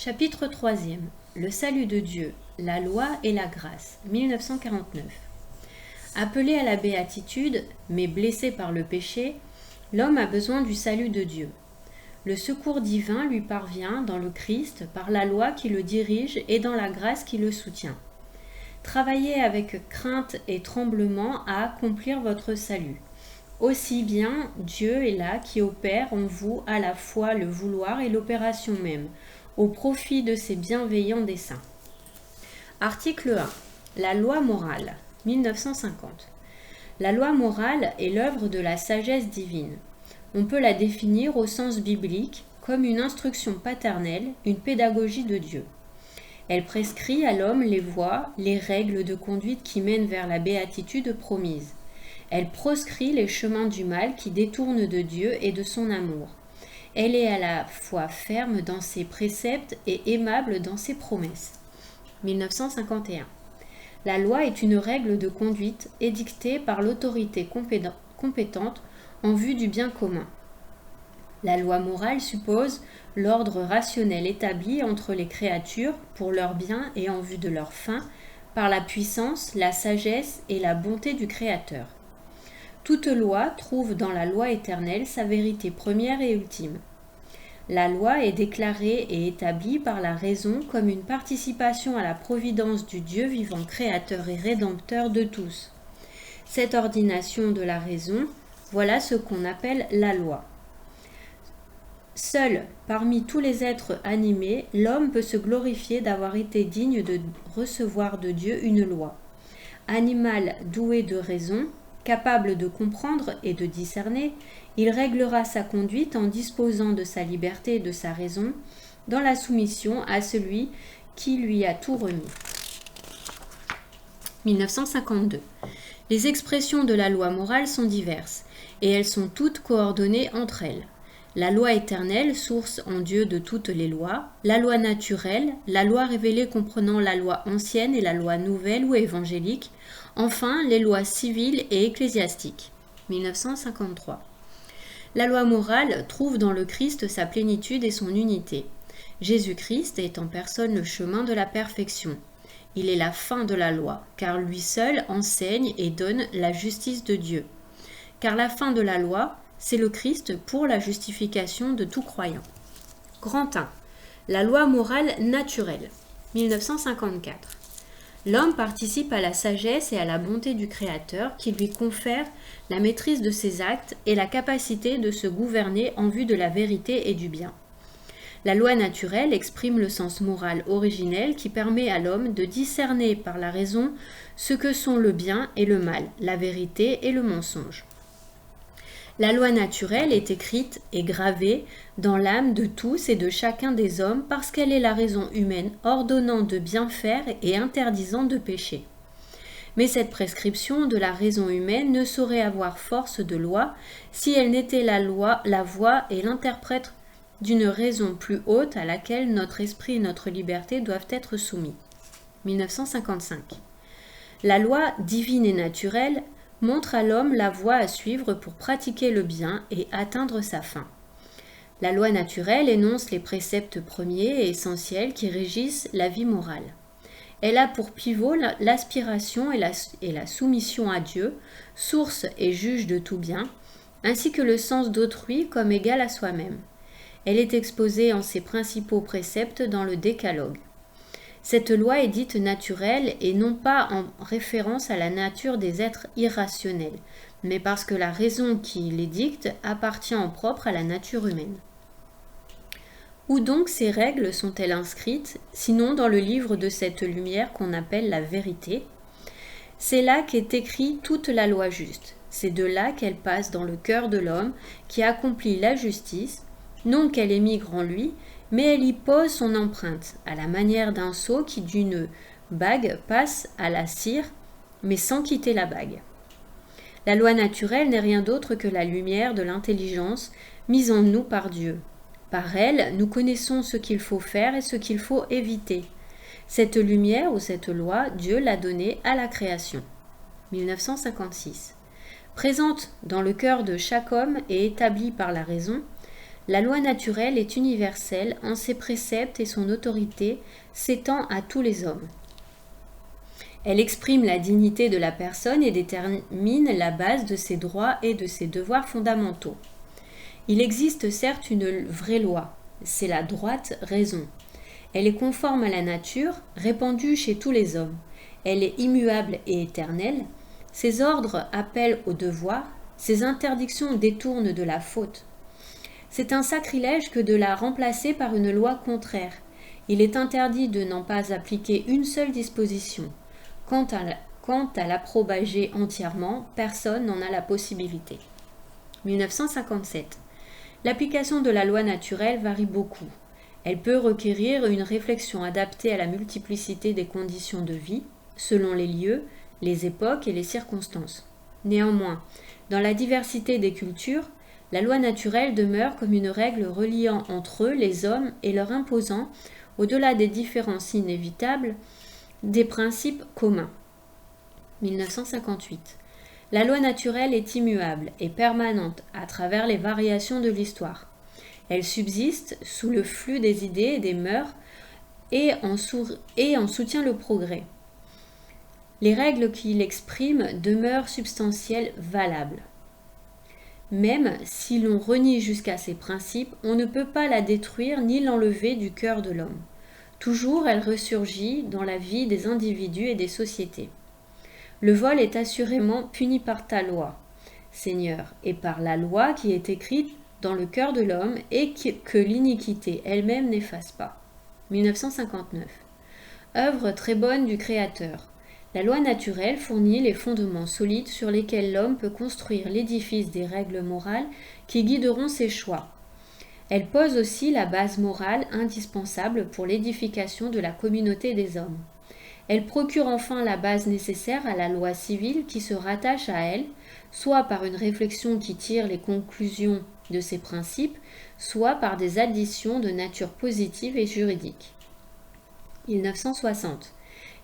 Chapitre 3. Le salut de Dieu, la loi et la grâce, 1949. Appelé à la béatitude, mais blessé par le péché, l'homme a besoin du salut de Dieu. Le secours divin lui parvient dans le Christ par la loi qui le dirige et dans la grâce qui le soutient. Travaillez avec crainte et tremblement à accomplir votre salut. Aussi bien Dieu est là qui opère en vous à la fois le vouloir et l'opération même, au profit de ses bienveillants desseins. Article 1. La loi morale, 1950. La loi morale est l'œuvre de la sagesse divine. On peut la définir au sens biblique comme une instruction paternelle, une pédagogie de Dieu. Elle prescrit à l'homme les voies, les règles de conduite qui mènent vers la béatitude promise. Elle proscrit les chemins du mal qui détournent de Dieu et de son amour. Elle est à la fois ferme dans ses préceptes et aimable dans ses promesses. 1951. La loi est une règle de conduite édictée par l'autorité compétente en vue du bien commun. La loi morale suppose l'ordre rationnel établi entre les créatures pour leur bien et en vue de leur fin par la puissance, la sagesse et la bonté du Créateur. Toute loi trouve dans la loi éternelle sa vérité première et ultime. La loi est déclarée et établie par la raison comme une participation à la providence du Dieu vivant créateur et rédempteur de tous. Cette ordination de la raison, voilà ce qu'on appelle la loi. Seul, parmi tous les êtres animés, l'homme peut se glorifier d'avoir été digne de recevoir de Dieu une loi. Animal doué de raison, capable de comprendre et de discerner, il réglera sa conduite en disposant de sa liberté et de sa raison, dans la soumission à celui qui lui a tout remis. 1952. Les expressions de la loi morale sont diverses, et elles sont toutes coordonnées entre elles. La loi éternelle, source en Dieu de toutes les lois, la loi naturelle, la loi révélée comprenant la loi ancienne et la loi nouvelle ou évangélique, enfin les lois civiles et ecclésiastiques. 1953. La loi morale trouve dans le Christ sa plénitude et son unité. Jésus-Christ est en personne le chemin de la perfection. Il est la fin de la loi, car lui seul enseigne et donne la justice de Dieu. Car la fin de la loi, c'est le Christ pour la justification de tout croyant. Grand 1. La loi morale naturelle. 1954. L'homme participe à la sagesse et à la bonté du Créateur qui lui confère la maîtrise de ses actes et la capacité de se gouverner en vue de la vérité et du bien. La loi naturelle exprime le sens moral originel qui permet à l'homme de discerner par la raison ce que sont le bien et le mal, la vérité et le mensonge. La loi naturelle est écrite et gravée dans l'âme de tous et de chacun des hommes parce qu'elle est la raison humaine ordonnant de bien faire et interdisant de pécher. Mais cette prescription de la raison humaine ne saurait avoir force de loi si elle n'était la voix et l'interprète d'une raison plus haute à laquelle notre esprit et notre liberté doivent être soumis. 1955. La loi divine et naturelle montre à l'homme la voie à suivre pour pratiquer le bien et atteindre sa fin. La loi naturelle énonce les préceptes premiers et essentiels qui régissent la vie morale. Elle a pour pivot l'aspiration et la soumission à Dieu, source et juge de tout bien, ainsi que le sens d'autrui comme égal à soi-même. Elle est exposée en ses principaux préceptes dans le Décalogue. Cette loi est dite naturelle et non pas en référence à la nature des êtres irrationnels, mais parce que la raison qui les dicte appartient en propre à la nature humaine. Où donc ces règles sont-elles inscrites, sinon dans le livre de cette lumière qu'on appelle la vérité? C'est là qu'est écrite toute la loi juste. C'est de là qu'elle passe dans le cœur de l'homme qui accomplit la justice, non qu'elle émigre en lui, mais elle y pose son empreinte, à la manière d'un sceau qui d'une bague passe à la cire, mais sans quitter la bague. La loi naturelle n'est rien d'autre que la lumière de l'intelligence mise en nous par Dieu. Par elle, nous connaissons ce qu'il faut faire et ce qu'il faut éviter. Cette lumière ou cette loi, Dieu l'a donnée à la création. 1956. Présente dans le cœur de chaque homme et établie par la raison, La loi naturelle est universelle en ses préceptes et son autorité s'étend à tous les hommes. Elle exprime la dignité de la personne et détermine la base de ses droits et de ses devoirs fondamentaux. Il existe certes une vraie loi, c'est la droite raison. Elle est conforme à la nature, répandue chez tous les hommes. Elle est immuable et éternelle. Ses ordres appellent au devoir, ses interdictions détournent de la faute. C'est un sacrilège que de la remplacer par une loi contraire. Il est interdit de n'en pas appliquer une seule disposition. Quant à l'approbager entièrement, personne n'en a la possibilité. 1957. L'application de la loi naturelle varie beaucoup. Elle peut requérir une réflexion adaptée à la multiplicité des conditions de vie, selon les lieux, les époques et les circonstances. Néanmoins, dans la diversité des cultures, la loi naturelle demeure comme une règle reliant entre eux les hommes et leur imposant, au-delà des différences inévitables, des principes communs. 1958. La loi naturelle est immuable et permanente à travers les variations de l'histoire. Elle subsiste sous le flux des idées et des mœurs et en soutient le progrès. Les règles qui l'expriment demeurent substantielles, valables. Même si l'on renie jusqu'à ses principes, on ne peut pas la détruire ni l'enlever du cœur de l'homme. Toujours elle ressurgit dans la vie des individus et des sociétés. Le vol est assurément puni par ta loi, Seigneur, et par la loi qui est écrite dans le cœur de l'homme et que l'iniquité elle-même n'efface pas. 1959. Œuvre très bonne du Créateur. La loi naturelle fournit les fondements solides sur lesquels l'homme peut construire l'édifice des règles morales qui guideront ses choix. Elle pose aussi la base morale indispensable pour l'édification de la communauté des hommes. Elle procure enfin la base nécessaire à la loi civile qui se rattache à elle, soit par une réflexion qui tire les conclusions de ses principes, soit par des additions de nature positive et juridique. 1960.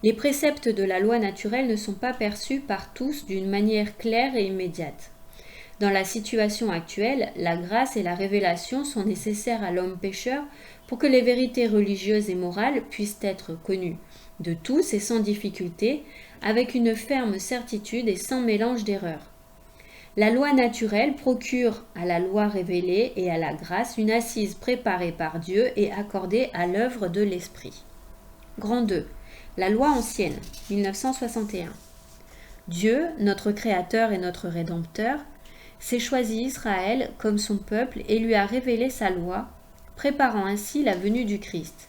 Les préceptes de la loi naturelle ne sont pas perçus par tous d'une manière claire et immédiate. Dans la situation actuelle, la grâce et la révélation sont nécessaires à l'homme pécheur pour que les vérités religieuses et morales puissent être connues de tous et sans difficulté, avec une ferme certitude et sans mélange d'erreurs. La loi naturelle procure à la loi révélée et à la grâce une assise préparée par Dieu et accordée à l'œuvre de l'Esprit. Grand 2. La loi ancienne, 1961. Dieu, notre Créateur et notre Rédempteur, s'est choisi Israël comme son peuple et lui a révélé sa loi, préparant ainsi la venue du Christ.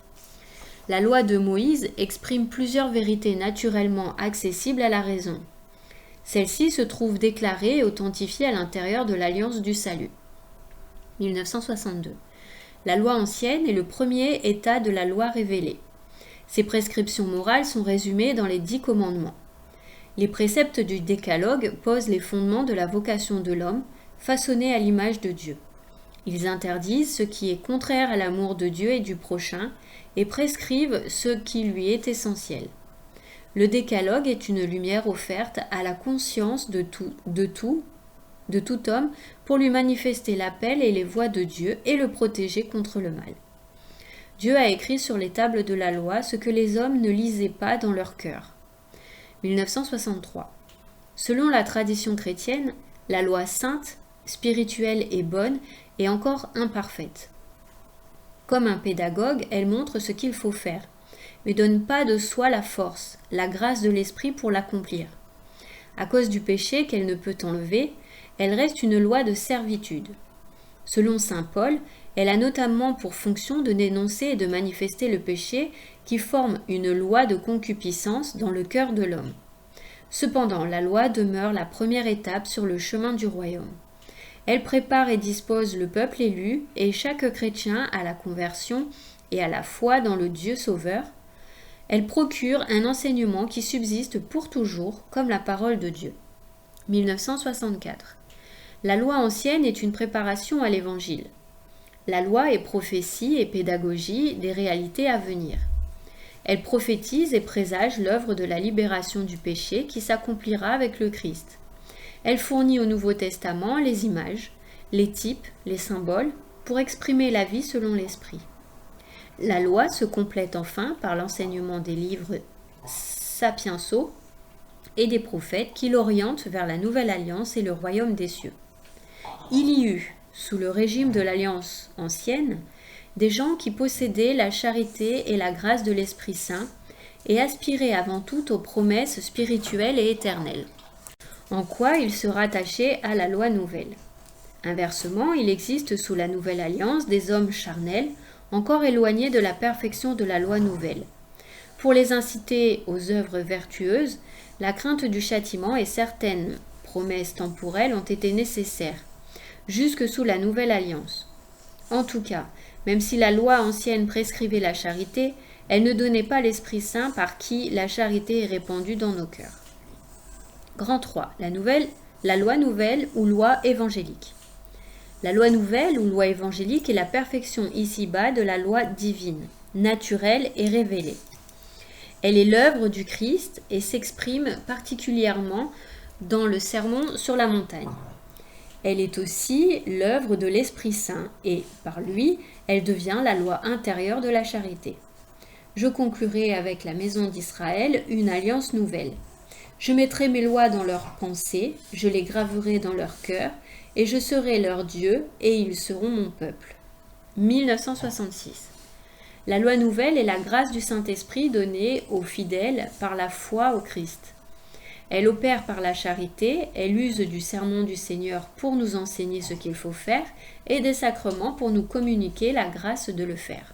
La loi de Moïse exprime plusieurs vérités naturellement accessibles à la raison. Celle-ci se trouve déclarée et authentifiée à l'intérieur de l'Alliance du Salut. 1962. La loi ancienne est le premier état de la loi révélée. Ses prescriptions morales sont résumées dans les 10 commandements. Les préceptes du Décalogue posent les fondements de la vocation de l'homme, façonné à l'image de Dieu. Ils interdisent ce qui est contraire à l'amour de Dieu et du prochain et prescrivent ce qui lui est essentiel. Le Décalogue est une lumière offerte à la conscience de tout homme pour lui manifester l'appel et les voies de Dieu et le protéger contre le mal. Dieu a écrit sur les tables de la loi ce que les hommes ne lisaient pas dans leur cœur. 1963. Selon la tradition chrétienne, la loi sainte, spirituelle et bonne est encore imparfaite. Comme un pédagogue, elle montre ce qu'il faut faire, mais donne pas de soi la force, la grâce de l'esprit pour l'accomplir. À cause du péché qu'elle ne peut enlever, elle reste une loi de servitude. Selon saint Paul, elle a notamment pour fonction de dénoncer et de manifester le péché qui forme une loi de concupiscence dans le cœur de l'homme. Cependant, la loi demeure la première étape sur le chemin du royaume. Elle prépare et dispose le peuple élu et chaque chrétien à la conversion et à la foi dans le Dieu sauveur. Elle procure un enseignement qui subsiste pour toujours comme la parole de Dieu. 1964. La loi ancienne est une préparation à l'évangile. La loi est prophétie et pédagogie des réalités à venir. Elle prophétise et présage l'œuvre de la libération du péché qui s'accomplira avec le Christ. Elle fournit au Nouveau Testament les images, les types, les symboles, pour exprimer la vie selon l'esprit. La loi se complète enfin par l'enseignement des livres sapiensaux et des prophètes qui l'orientent vers la nouvelle alliance et le royaume des cieux. Il y eut, sous le régime de l'alliance ancienne, des gens qui possédaient la charité et la grâce de l'Esprit Saint et aspiraient avant tout aux promesses spirituelles et éternelles, en quoi ils se rattachaient à la loi nouvelle. Inversement, il existe sous la nouvelle alliance des hommes charnels, encore éloignés de la perfection de la loi nouvelle. Pour les inciter aux œuvres vertueuses, la crainte du châtiment et certaines promesses temporelles ont été nécessaires, jusque sous la nouvelle alliance. En tout cas, même si la loi ancienne prescrivait la charité, elle ne donnait pas l'Esprit Saint par qui la charité est répandue dans nos cœurs. Grand 3. La loi nouvelle ou loi évangélique. La loi nouvelle ou loi évangélique est la perfection ici-bas de la loi divine, naturelle et révélée. Elle est l'œuvre du Christ et s'exprime particulièrement dans le sermon sur la montagne. Elle est aussi l'œuvre de l'Esprit Saint et, par lui, elle devient la loi intérieure de la charité. Je conclurai avec la maison d'Israël une alliance nouvelle. Je mettrai mes lois dans leurs pensées, je les graverai dans leur cœur, et je serai leur Dieu, et ils seront mon peuple. 1966. La loi nouvelle est la grâce du Saint-Esprit donnée aux fidèles par la foi au Christ. Elle opère par la charité, elle use du sermon du Seigneur pour nous enseigner ce qu'il faut faire, et des sacrements pour nous communiquer la grâce de le faire.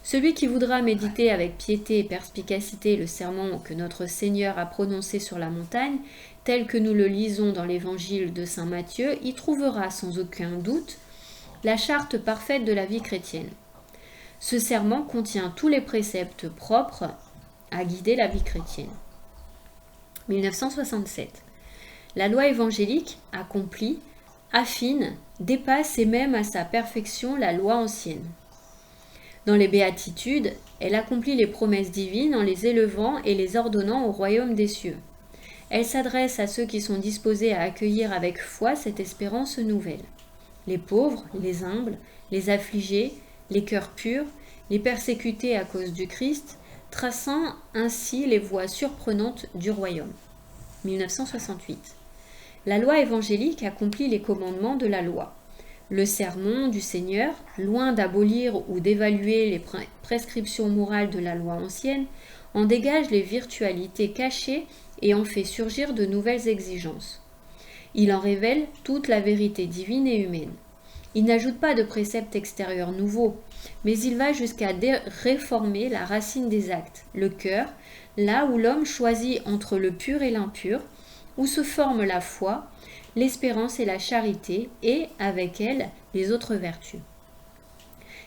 Celui qui voudra méditer avec piété et perspicacité le sermon que notre Seigneur a prononcé sur la montagne, tel que nous le lisons dans l'évangile de saint Matthieu, y trouvera sans aucun doute la charte parfaite de la vie chrétienne. Ce serment contient tous les préceptes propres à guider la vie chrétienne. 1967. La loi évangélique accomplie, affine, dépasse et même à sa perfection la loi ancienne. Dans les béatitudes, elle accomplit les promesses divines en les élevant et les ordonnant au royaume des cieux. Elle s'adresse à ceux qui sont disposés à accueillir avec foi cette espérance nouvelle. Les pauvres, les humbles, les affligés, les cœurs purs, les persécutés à cause du Christ, traçant ainsi les voies surprenantes du royaume. 1968. La loi évangélique accomplit les commandements de la loi. Le sermon du Seigneur, loin d'abolir ou d'évaluer les prescriptions morales de la loi ancienne, en dégage les virtualités cachées et en fait surgir de nouvelles exigences. Il en révèle toute la vérité divine et humaine. Il n'ajoute pas de préceptes extérieurs nouveaux, mais il va jusqu'à réformer la racine des actes, le cœur, là où l'homme choisit entre le pur et l'impur, où se forme la foi, l'espérance et la charité, et, avec elle, les autres vertus.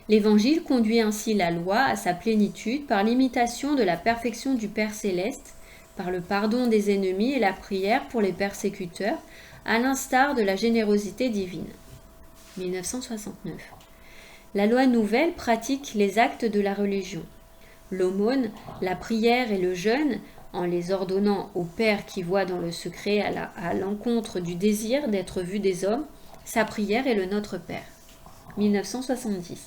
L'Évangile conduit ainsi la loi à sa plénitude par l'imitation de la perfection du Père céleste, par le pardon des ennemis et la prière pour les persécuteurs, à l'instar de la générosité divine. 1969. La loi nouvelle pratique les actes de la religion. L'aumône, la prière et le jeûne, en les ordonnant au Père qui voit dans le secret à l'encontre du désir d'être vu des hommes, sa prière est le Notre Père. 1970.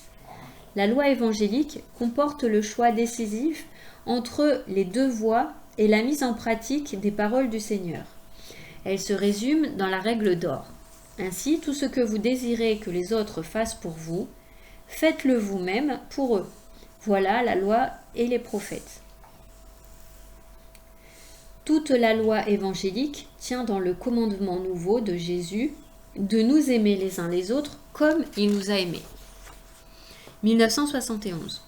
La loi évangélique comporte le choix décisif entre les deux voies et la mise en pratique des paroles du Seigneur. Elle se résume dans la règle d'or. Ainsi, tout ce que vous désirez que les autres fassent pour vous, faites-le vous-même pour eux. Voilà la loi et les prophètes. Toute la loi évangélique tient dans le commandement nouveau de Jésus de nous aimer les uns les autres comme il nous a aimés. 1971.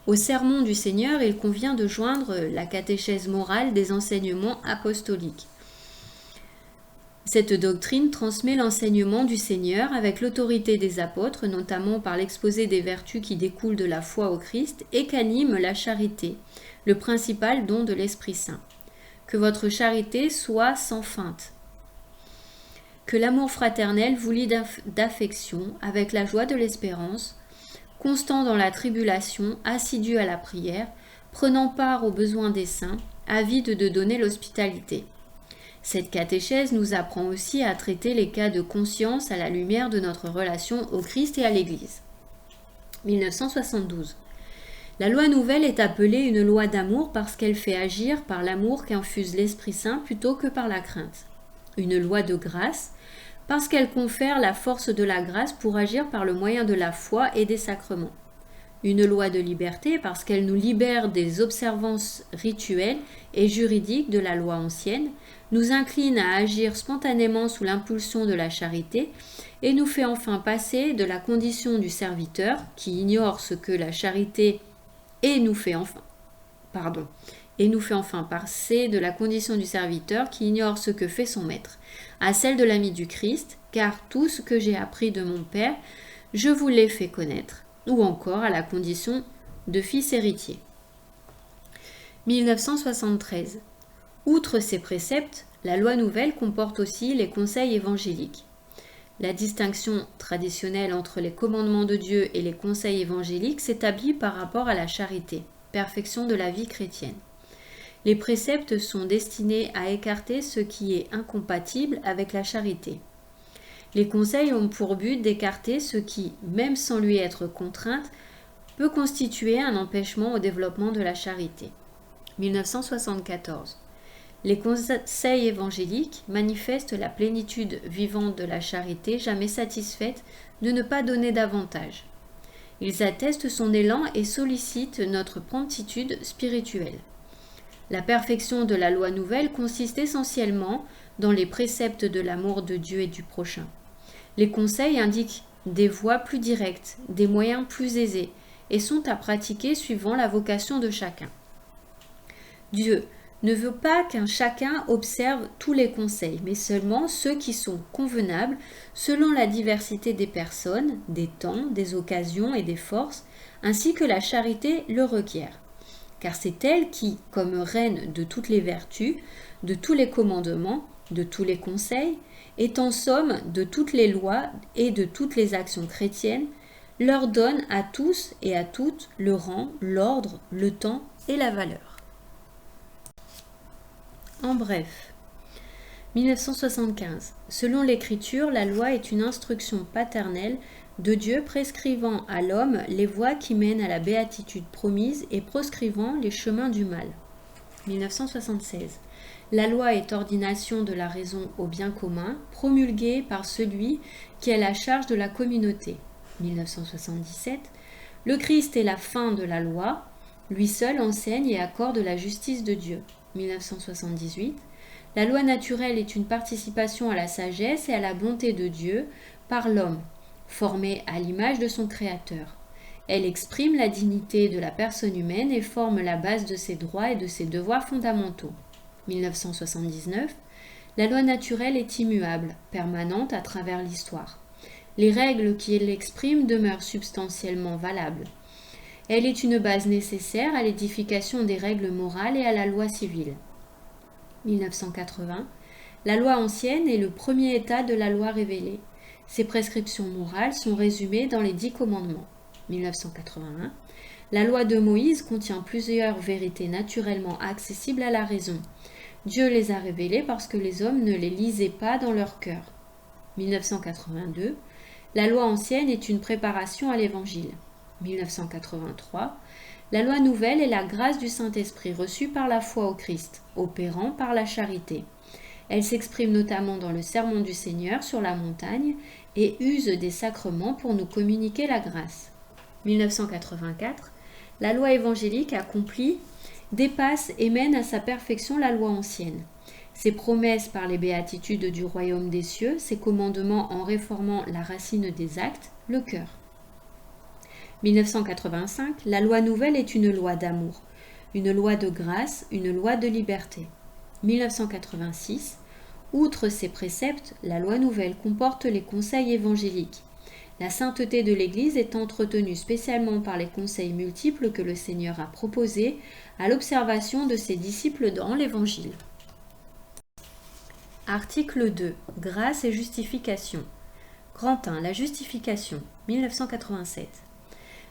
Au sermon du Seigneur, il convient de joindre la catéchèse morale des enseignements apostoliques. Cette doctrine transmet l'enseignement du Seigneur avec l'autorité des apôtres, notamment par l'exposé des vertus qui découlent de la foi au Christ et qu'anime la charité, le principal don de l'Esprit Saint. Que votre charité soit sans feinte. Que l'amour fraternel vous lie d'affection avec la joie de l'espérance, constant dans la tribulation, assidu à la prière, prenant part aux besoins des saints, avide de donner l'hospitalité. Cette catéchèse nous apprend aussi à traiter les cas de conscience à la lumière de notre relation au Christ et à l'Église. 1972. La loi nouvelle est appelée une loi d'amour parce qu'elle fait agir par l'amour qu'infuse l'Esprit Saint plutôt que par la crainte. Une loi de grâce parce qu'elle confère la force de la grâce pour agir par le moyen de la foi et des sacrements. Une loi de liberté parce qu'elle nous libère des observances rituelles et juridiques de la loi ancienne, nous incline à agir spontanément sous l'impulsion de la charité et nous fait enfin passer de la condition du serviteur qui ignore ce que la charité et nous fait enfin passer de la condition du serviteur qui ignore ce que fait son maître, à celle de l'ami du Christ, car tout ce que j'ai appris de mon Père, je vous l'ai fait connaître, ou encore à la condition de fils héritier. 1973. Outre ces préceptes, la loi nouvelle comporte aussi les conseils évangéliques. La distinction traditionnelle entre les commandements de Dieu et les conseils évangéliques s'établit par rapport à la charité, perfection de la vie chrétienne. Les préceptes sont destinés à écarter ce qui est incompatible avec la charité. Les conseils ont pour but d'écarter ce qui, même sans lui être contrainte, peut constituer un empêchement au développement de la charité. 1974. Les conseils évangéliques manifestent la plénitude vivante de la charité jamais satisfaite de ne pas donner davantage. Ils attestent son élan et sollicitent notre promptitude spirituelle. La perfection de la loi nouvelle consiste essentiellement dans les préceptes de l'amour de Dieu et du prochain. Les conseils indiquent des voies plus directes, des moyens plus aisés et sont à pratiquer suivant la vocation de chacun. Dieu ne veut pas qu'un chacun observe tous les conseils, mais seulement ceux qui sont convenables selon la diversité des personnes, des temps, des occasions et des forces, ainsi que la charité le requiert. Car c'est elle qui, comme reine de toutes les vertus, de tous les commandements, de tous les conseils, est en somme de toutes les lois et de toutes les actions chrétiennes, leur donne à tous et à toutes le rang, l'ordre, le temps et la valeur. En bref, 1975. Selon l'Écriture, la loi est une instruction paternelle de Dieu prescrivant à l'homme les voies qui mènent à la béatitude promise et proscrivant les chemins du mal. 1976. La loi est ordination de la raison au bien commun, promulguée par celui qui a la charge de la communauté. 1977. Le Christ est la fin de la loi, lui seul enseigne et accorde la justice de Dieu. 1978. La loi naturelle est une participation à la sagesse et à la bonté de Dieu par l'homme, formé à l'image de son Créateur. Elle exprime la dignité de la personne humaine et forme la base de ses droits et de ses devoirs fondamentaux. 1979. La loi naturelle est immuable, permanente à travers l'histoire. Les règles qui l'expriment demeurent substantiellement valables. Elle est une base nécessaire à l'édification des règles morales et à la loi civile. 1980. La loi ancienne est le premier état de la loi révélée. Ses prescriptions morales sont résumées dans les 10 commandements. 1981. La loi de Moïse contient plusieurs vérités naturellement accessibles à la raison. Dieu les a révélées parce que les hommes ne les lisaient pas dans leur cœur. 1982. La loi ancienne est une préparation à l'Évangile. 1983. La loi nouvelle est la grâce du Saint-Esprit reçue par la foi au Christ, opérant par la charité. Elle s'exprime notamment dans le sermon du Seigneur sur la montagne et use des sacrements pour nous communiquer la grâce. 1984. La loi évangélique accomplie dépasse et mène à sa perfection la loi ancienne. Ses promesses par les béatitudes du royaume des cieux, ses commandements en réformant la racine des actes, le cœur. 1985, la loi nouvelle est une loi d'amour, une loi de grâce, une loi de liberté. 1986, outre ces préceptes, la loi nouvelle comporte les conseils évangéliques. La sainteté de l'Église est entretenue spécialement par les conseils multiples que le Seigneur a proposés à l'observation de ses disciples dans l'Évangile. Article 2. Grâce et justification. Grand 1. La justification. 1987.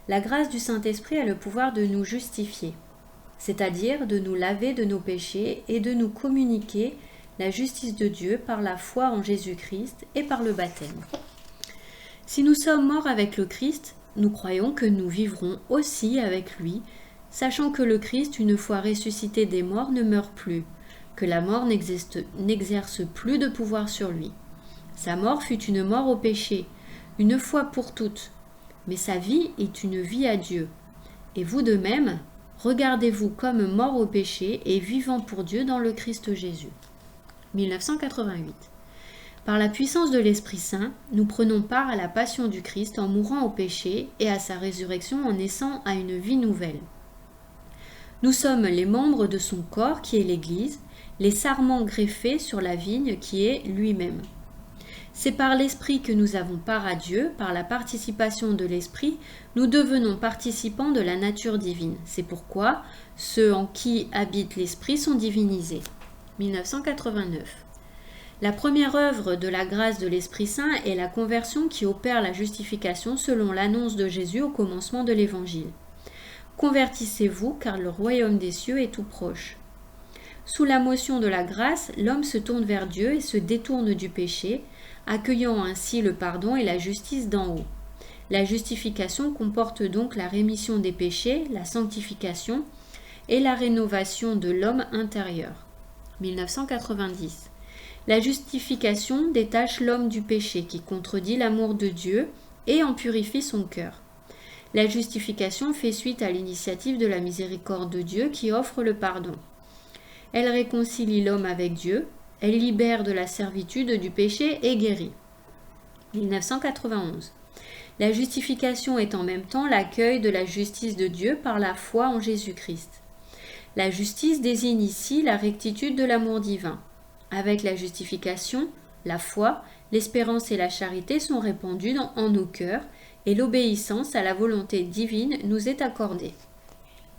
La grâce du Saint-Esprit a le pouvoir de nous justifier, c'est-à-dire de nous laver de nos péchés et de nous communiquer la justice de Dieu par la foi en Jésus-Christ et par le baptême. Si nous sommes morts avec le Christ, nous croyons que nous vivrons aussi avec lui, sachant que le Christ, une fois ressuscité des morts, ne meurt plus, que la mort n'exerce plus de pouvoir sur lui. Sa mort fut une mort au péché, une fois pour toutes, mais sa vie est une vie à Dieu. Et vous de même, regardez-vous comme morts au péché et vivants pour Dieu dans le Christ Jésus. 1988. Par la puissance de l'Esprit Saint, nous prenons part à la passion du Christ en mourant au péché et à sa résurrection en naissant à une vie nouvelle. Nous sommes les membres de son corps qui est l'Église, les sarments greffés sur la vigne qui est lui-même. C'est par l'Esprit que nous avons part à Dieu, par la participation de l'Esprit, nous devenons participants de la nature divine. C'est pourquoi ceux en qui habite l'Esprit sont divinisés. 1989. La première œuvre de la grâce de l'Esprit Saint est la conversion qui opère la justification selon l'annonce de Jésus au commencement de l'Évangile. Convertissez-vous, car le royaume des cieux est tout proche. Sous la motion de la grâce, l'homme se tourne vers Dieu et se détourne du péché, accueillant ainsi le pardon et la justice d'en haut. La justification comporte donc la rémission des péchés, la sanctification et la rénovation de l'homme intérieur. 1990. La justification détache l'homme du péché qui contredit l'amour de Dieu et en purifie son cœur. La justification fait suite à l'initiative de la miséricorde de Dieu qui offre le pardon. Elle réconcilie l'homme avec Dieu, elle libère de la servitude du péché et guérit. 1991. La justification est en même temps l'accueil de la justice de Dieu par la foi en Jésus-Christ. La justice désigne ici la rectitude de l'amour divin. Avec la justification, la foi, l'espérance et la charité sont répandues en nos cœurs et l'obéissance à la volonté divine nous est accordée.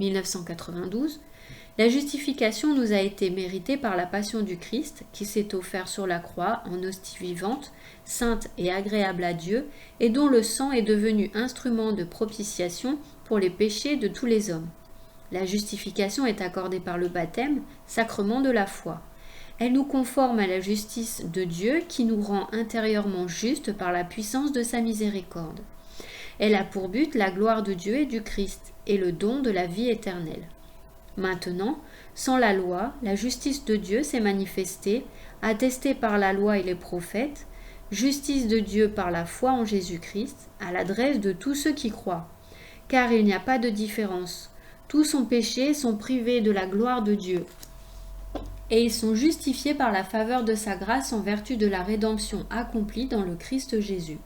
1992. La justification nous a été méritée par la passion du Christ qui s'est offert sur la croix en hostie vivante, sainte et agréable à Dieu et dont le sang est devenu instrument de propitiation pour les péchés de tous les hommes. La justification est accordée par le baptême, sacrement de la foi. Elle nous conforme à la justice de Dieu qui nous rend intérieurement justes par la puissance de sa miséricorde. Elle a pour but la gloire de Dieu et du Christ et le don de la vie éternelle. Maintenant, sans la loi, la justice de Dieu s'est manifestée, attestée par la loi et les prophètes, justice de Dieu par la foi en Jésus-Christ, à l'adresse de tous ceux qui croient. Car il n'y a pas de différence. Tous ont péché et sont privés de la gloire de Dieu. Et ils sont justifiés par la faveur de sa grâce en vertu de la rédemption accomplie dans le Christ Jésus.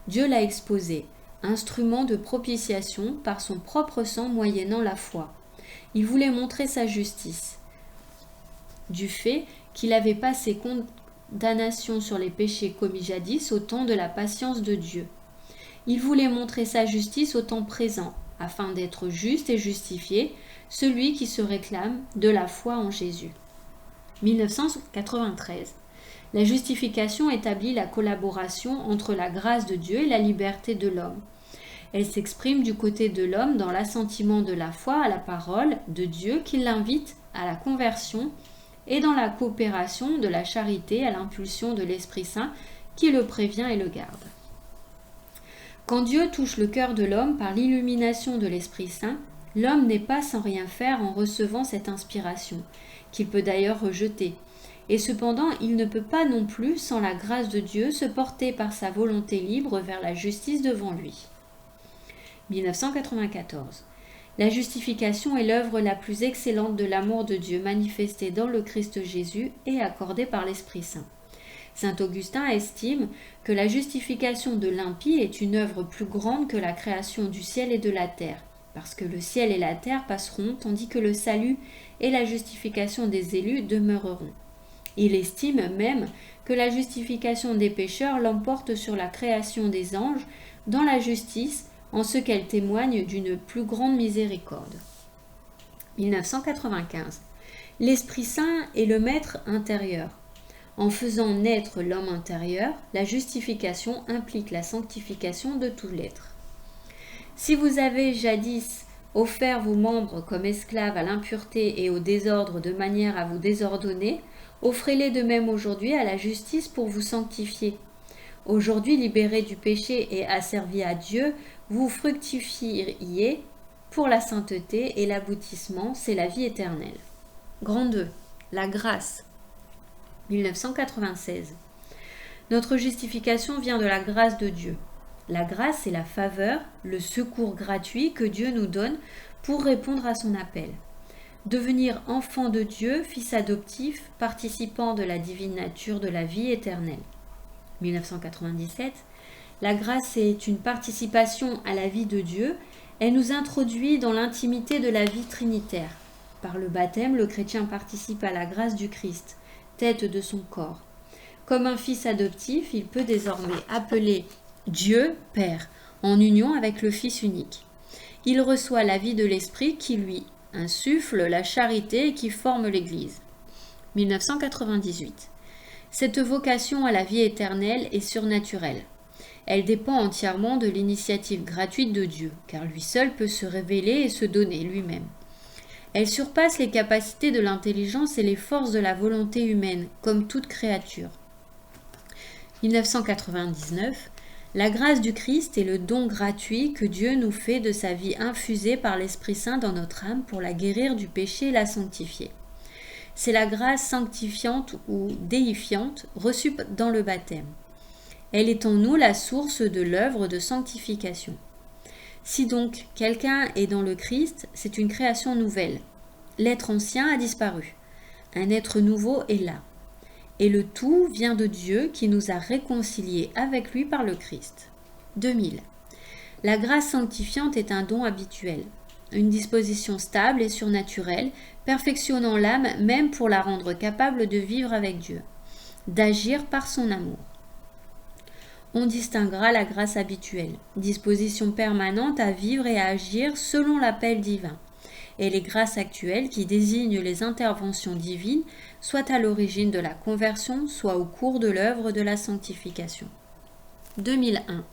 Dieu l'a exposé, instrument de propitiation par son propre sang moyennant la foi. Il voulait montrer sa justice, du fait qu'il avait passé condamnation sur les péchés commis jadis au temps de la patience de Dieu. Il voulait montrer sa justice au temps présent, afin d'être juste et justifié, celui qui se réclame de la foi en Jésus. 1993. La justification établit la collaboration entre la grâce de Dieu et la liberté de l'homme. Elle s'exprime du côté de l'homme dans l'assentiment de la foi à la parole de Dieu qui l'invite à la conversion et dans la coopération de la charité à l'impulsion de l'Esprit Saint qui le prévient et le garde. Quand Dieu touche le cœur de l'homme par l'illumination de l'Esprit Saint, l'homme n'est pas sans rien faire en recevant cette inspiration, qu'il peut d'ailleurs rejeter. Et cependant, il ne peut pas non plus, sans la grâce de Dieu, se porter par sa volonté libre vers la justice devant lui. 1994. La justification est l'œuvre la plus excellente de l'amour de Dieu manifesté dans le Christ Jésus et accordé par l'Esprit Saint. Saint Augustin estime que la justification de l'impie est une œuvre plus grande que la création du ciel et de la terre, parce que le ciel et la terre passeront, tandis que le salut et la justification des élus demeureront. Il estime même que la justification des pécheurs l'emporte sur la création des anges dans la justice, en ce qu'elle témoigne d'une plus grande miséricorde. 1995. L'Esprit Saint est le maître intérieur. En faisant naître l'homme intérieur, la justification implique la sanctification de tout l'être. Si vous avez jadis offert vos membres comme esclaves à l'impureté et au désordre de manière à vous désordonner, Offrez-les de même aujourd'hui à la justice pour vous sanctifier. Aujourd'hui, libérés du péché et asservis à Dieu, vous fructifieriez pour la sainteté et l'aboutissement, c'est la vie éternelle. Grand 2. La grâce. 1996. Notre justification vient de la grâce de Dieu. La grâce, c'est la faveur, le secours gratuit que Dieu nous donne pour répondre à son appel. Devenir enfant de Dieu, fils adoptif, participant de la divine nature de la vie éternelle. 1997. La grâce est une participation à la vie de Dieu. Elle nous introduit dans l'intimité de la vie trinitaire. Par le baptême, le chrétien participe à la grâce du Christ, tête de son corps. Comme un fils adoptif, il peut désormais appeler Dieu Père, en union avec le Fils unique. Il reçoit la vie de l'Esprit qui lui insuffle la charité et qui forme l'Église. 1998. Cette vocation à la vie éternelle est surnaturelle. Elle dépend entièrement de l'initiative gratuite de Dieu, car lui seul peut se révéler et se donner lui-même. Elle surpasse les capacités de l'intelligence et les forces de la volonté humaine, comme toute créature. 1999. La grâce du Christ est le don gratuit que Dieu nous fait de sa vie infusée par l'Esprit Saint dans notre âme pour la guérir du péché et la sanctifier. C'est la grâce sanctifiante ou déifiante reçue dans le baptême. Elle est en nous la source de l'œuvre de sanctification. Si donc quelqu'un est dans le Christ, c'est une création nouvelle. L'être ancien a disparu. Un être nouveau est là. Et le tout vient de Dieu qui nous a réconciliés avec lui par le Christ. 2000. La grâce sanctifiante est un don habituel, une disposition stable et surnaturelle, perfectionnant l'âme même pour la rendre capable de vivre avec Dieu, d'agir par son amour. On distinguera la grâce habituelle, disposition permanente à vivre et à agir selon l'appel divin, et les grâces actuelles qui désignent les interventions divines, soit à l'origine de la conversion, soit au cours de l'œuvre de la sanctification. 2001.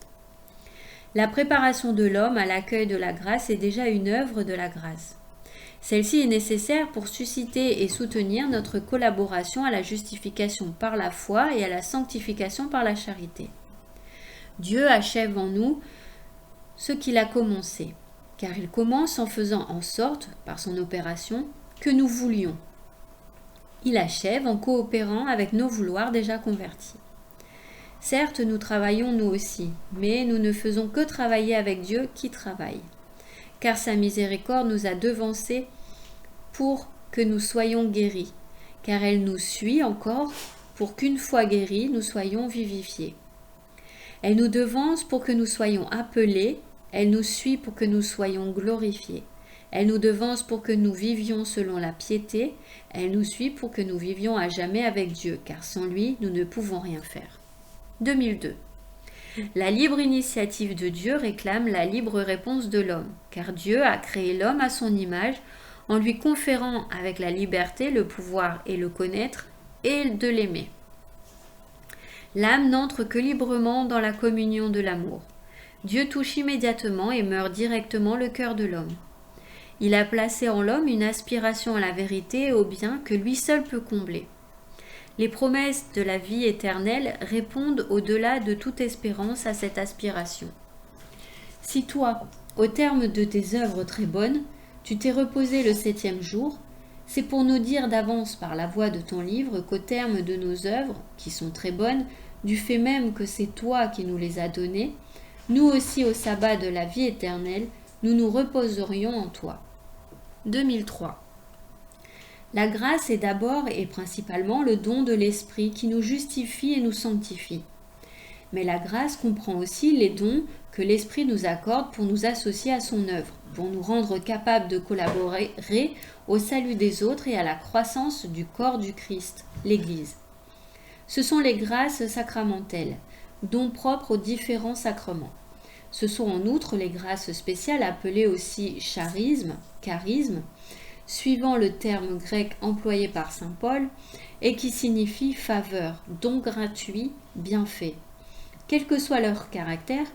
La préparation de l'homme à l'accueil de la grâce est déjà une œuvre de la grâce. Celle-ci est nécessaire pour susciter et soutenir notre collaboration à la justification par la foi et à la sanctification par la charité. Dieu achève en nous ce qu'il a commencé, car il commence en faisant en sorte, par son opération, que nous voulions. Il achève en coopérant avec nos vouloirs déjà convertis. Certes, nous travaillons nous aussi, mais nous ne faisons que travailler avec Dieu qui travaille, car sa miséricorde nous a devancés pour que nous soyons guéris, car elle nous suit encore pour qu'une fois guéris, nous soyons vivifiés. Elle nous devance pour que nous soyons appelés, elle nous suit pour que nous soyons glorifiés. Elle nous devance pour que nous vivions selon la piété, elle nous suit pour que nous vivions à jamais avec Dieu, car sans lui, nous ne pouvons rien faire. 2002. La libre initiative de Dieu réclame la libre réponse de l'homme, car Dieu a créé l'homme à son image, en lui conférant avec la liberté le pouvoir et le connaître et de l'aimer. L'âme n'entre que librement dans la communion de l'amour. Dieu touche immédiatement et meurt directement le cœur de l'homme. Il a placé en l'homme une aspiration à la vérité et au bien que lui seul peut combler. Les promesses de la vie éternelle répondent au-delà de toute espérance à cette aspiration. Si toi, au terme de tes œuvres très bonnes, tu t'es reposé le 7e jour, c'est pour nous dire d'avance par la voix de ton livre qu'au terme de nos œuvres, qui sont très bonnes, du fait même que c'est toi qui nous les as données, nous aussi au sabbat de la vie éternelle, nous nous reposerions en toi. 2003. La grâce est d'abord et principalement le don de l'Esprit qui nous justifie et nous sanctifie. Mais la grâce comprend aussi les dons que l'Esprit nous accorde pour nous associer à son œuvre, pour nous rendre capables de collaborer au salut des autres et à la croissance du corps du Christ, l'Église. Ce sont les grâces sacramentelles, dons propres aux différents sacrements. Ce sont en outre les grâces spéciales appelées aussi charisme, charisme, suivant le terme grec employé par saint Paul, et qui signifie faveur, don gratuit, bienfait. Quel que soit leur caractère,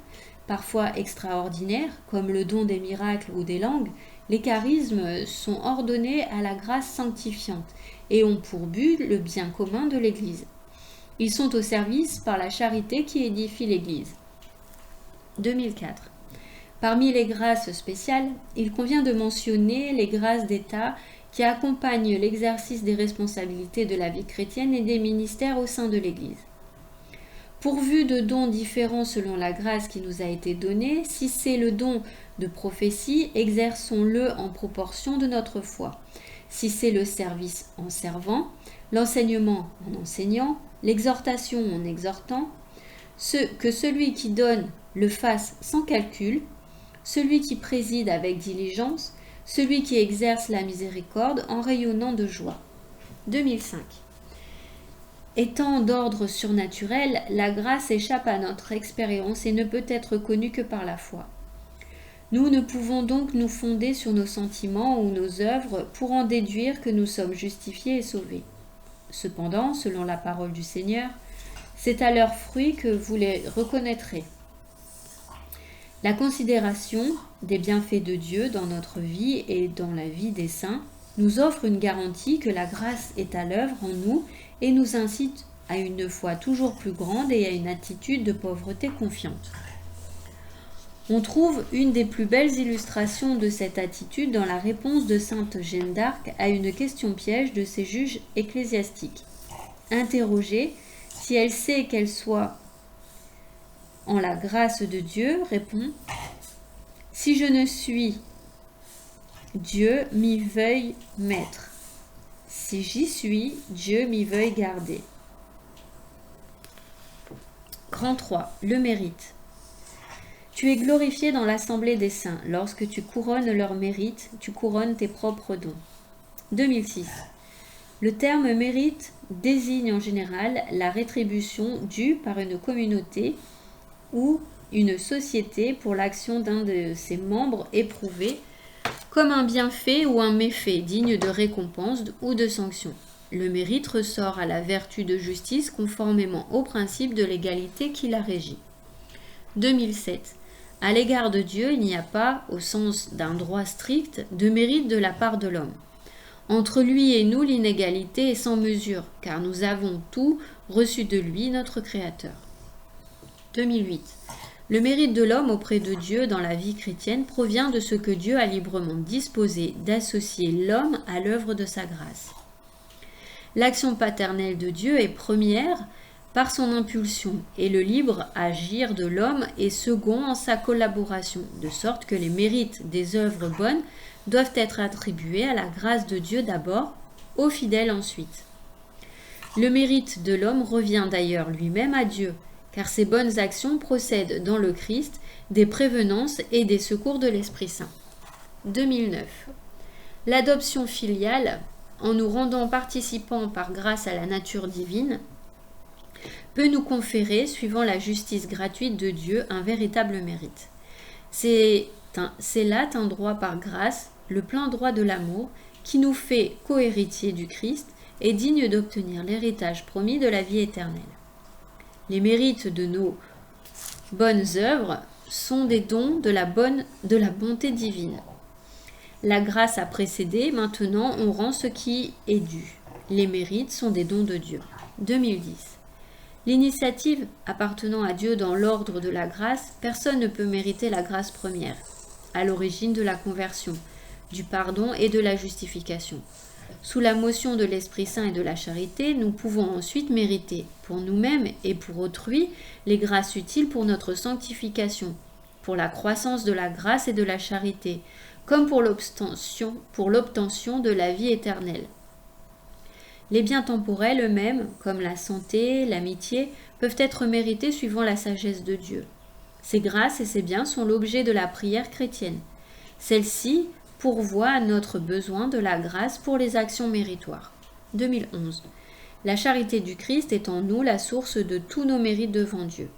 parfois extraordinaire, comme le don des miracles ou des langues, Les charismes sont ordonnés à la grâce sanctifiante et ont pour but le bien commun de l'Église. Ils sont au service par la charité qui édifie l'Église. 2004. Parmi les grâces spéciales, il convient de mentionner les grâces d'État qui accompagnent l'exercice des responsabilités de la vie chrétienne et des ministères au sein de l'Église. Pourvu de dons différents selon la grâce qui nous a été donnée, si c'est le don de prophétie, exerçons-le en proportion de notre foi. Si c'est le service en servant, l'enseignement en enseignant, l'exhortation en exhortant, que celui qui donne le fasse sans calcul, celui qui préside avec diligence, celui qui exerce la miséricorde en rayonnant de joie. 2005. Étant d'ordre surnaturel, la grâce échappe à notre expérience et ne peut être connue que par la foi. Nous ne pouvons donc nous fonder sur nos sentiments ou nos œuvres pour en déduire que nous sommes justifiés et sauvés. Cependant, selon la parole du Seigneur, c'est à leurs fruits que vous les reconnaîtrez. La considération des bienfaits de Dieu dans notre vie et dans la vie des saints nous offre une garantie que la grâce est à l'œuvre en nous et nous incite à une foi toujours plus grande et à une attitude de pauvreté confiante. On trouve une des plus belles illustrations de cette attitude dans la réponse de sainte Jeanne d'Arc à une question piège de ses juges ecclésiastiques. Interrogée si elle sait qu'elle soit en la grâce de Dieu, répond « Si je ne suis Dieu m'y veuille mettre. Si j'y suis, Dieu m'y veuille garder. » Grand 3. Le mérite. Tu es glorifié dans l'assemblée des saints. Lorsque tu couronnes leur mérite, tu couronnes tes propres dons. 2006. Le terme mérite désigne en général la rétribution due par une communauté ou une société pour l'action d'un de ses membres éprouvés comme un bienfait ou un méfait digne de récompense ou de sanction. Le mérite ressort à la vertu de justice conformément au principe de l'égalité qui la régit. 2007. À l'égard de Dieu, il n'y a pas, au sens d'un droit strict, de mérite de la part de l'homme. Entre lui et nous, l'inégalité est sans mesure, car nous avons tout reçu de lui, notre Créateur. 2008. Le mérite de l'homme auprès de Dieu dans la vie chrétienne provient de ce que Dieu a librement disposé d'associer l'homme à l'œuvre de sa grâce. L'action paternelle de Dieu est première par son impulsion et le libre agir de l'homme est second en sa collaboration, de sorte que les mérites des œuvres bonnes doivent être attribués à la grâce de Dieu d'abord, aux fidèles ensuite. Le mérite de l'homme revient d'ailleurs lui-même à Dieu, car ses bonnes actions procèdent dans le Christ des prévenances et des secours de l'Esprit Saint. 2009. L'adoption filiale, en nous rendant participants par grâce à la nature divine, peut nous conférer, suivant la justice gratuite de Dieu, un véritable mérite. C'est là un droit par grâce, le plein droit de l'amour, qui nous fait co-héritiers du Christ et dignes d'obtenir l'héritage promis de la vie éternelle. Les mérites de nos bonnes œuvres sont des dons de la bonté divine. La grâce a précédé, maintenant on rend ce qui est dû. Les mérites sont des dons de Dieu. 2010. L'initiative appartenant à Dieu dans l'ordre de la grâce, personne ne peut mériter la grâce première, à l'origine de la conversion, du pardon et de la justification. Sous la motion de l'Esprit Saint et de la charité, nous pouvons ensuite mériter, pour nous-mêmes et pour autrui, les grâces utiles pour notre sanctification, pour la croissance de la grâce et de la charité, comme pour l'obtention de la vie éternelle. Les biens temporels eux-mêmes, comme la santé, l'amitié, peuvent être mérités suivant la sagesse de Dieu. Ces grâces et ces biens sont l'objet de la prière chrétienne. Celle-ci pourvoit à notre besoin de la grâce pour les actions méritoires. 2011. La charité du Christ est en nous la source de tous nos mérites devant Dieu.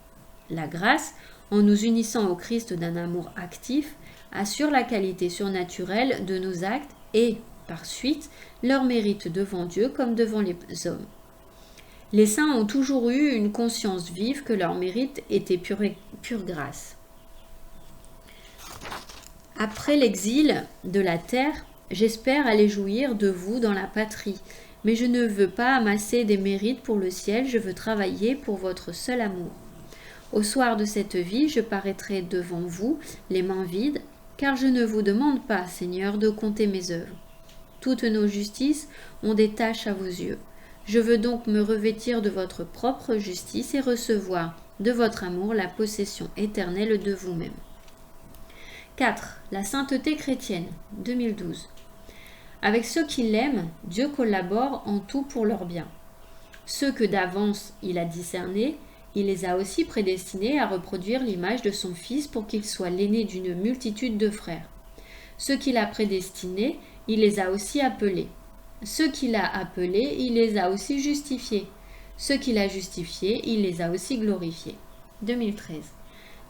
La grâce, en nous unissant au Christ d'un amour actif, assure la qualité surnaturelle de nos actes et, par suite, leur mérite devant Dieu comme devant les hommes. Les saints ont toujours eu une conscience vive que leur mérite était pure grâce. Après l'exil de la terre, j'espère aller jouir de vous dans la patrie, mais je ne veux pas amasser des mérites pour le ciel, je veux travailler pour votre seul amour. Au soir de cette vie, je paraîtrai devant vous, les mains vides, car je ne vous demande pas, Seigneur, de compter mes œuvres. Toutes nos justices ont des taches à vos yeux. Je veux donc me revêtir de votre propre justice et recevoir de votre amour la possession éternelle de vous-même. 4. La sainteté chrétienne, 2012. Avec ceux qui l'aiment, Dieu collabore en tout pour leur bien. Ceux que d'avance il a discernés, il les a aussi prédestinés à reproduire l'image de son Fils pour qu'il soit l'aîné d'une multitude de frères. Ceux qu'il a prédestinés, il les a aussi appelés. Ceux qu'il a appelés, il les a aussi justifiés. Ceux qu'il a justifiés, il les a aussi glorifiés. 2013.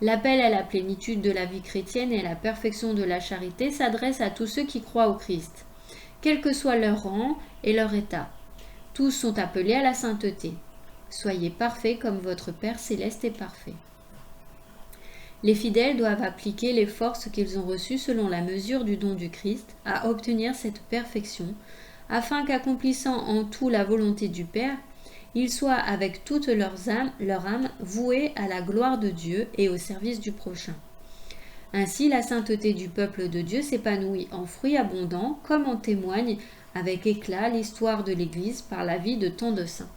L'appel à la plénitude de la vie chrétienne et à la perfection de la charité s'adresse à tous ceux qui croient au Christ, quel que soit leur rang et leur état. Tous sont appelés à la sainteté. Soyez parfaits comme votre Père céleste est parfait. Les fidèles doivent appliquer les forces qu'ils ont reçues selon la mesure du don du Christ à obtenir cette perfection, afin qu'accomplissant en tout la volonté du Père, ils soient avec toute leur âme voués à la gloire de Dieu et au service du prochain. Ainsi, la sainteté du peuple de Dieu s'épanouit en fruits abondants, comme en témoigne avec éclat l'histoire de l'Église par la vie de tant de saints.